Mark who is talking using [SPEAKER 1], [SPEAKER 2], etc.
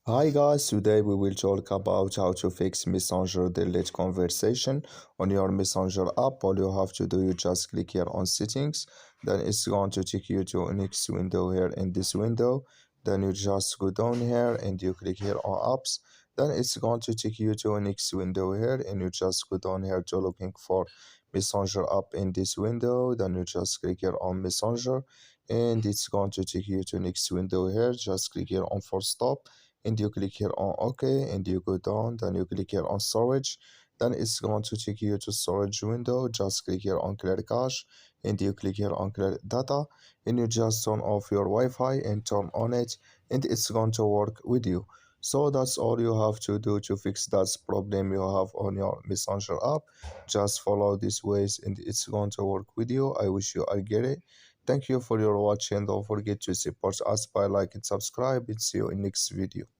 [SPEAKER 1] Hi guys, today we will talk about how to fix Messenger delete conversation on your Messenger app. All you have to do, you just click here on settings, then it's going to take you to next window here in this window. Then you just go down here and you click here on apps. Then it's going to take you to next window here and you just go down here to looking for Messenger app in this window. Then you just click here on Messenger and it's going to take you to next window here. Just click here on force stop and you click here on OK and you go down, then you click here on storage, then it's going to take you to storage window. Just click here on clear cache and you click here on clear data and you just turn off your Wi-Fi and turn on it and it's going to work with you. So that's all you have to do to fix that problem you have on your Messenger app. Just follow these ways and it's going to work with you. I wish you all get it. Thank you for your watching. Don't forget to support us by like and subscribe and see you in next video.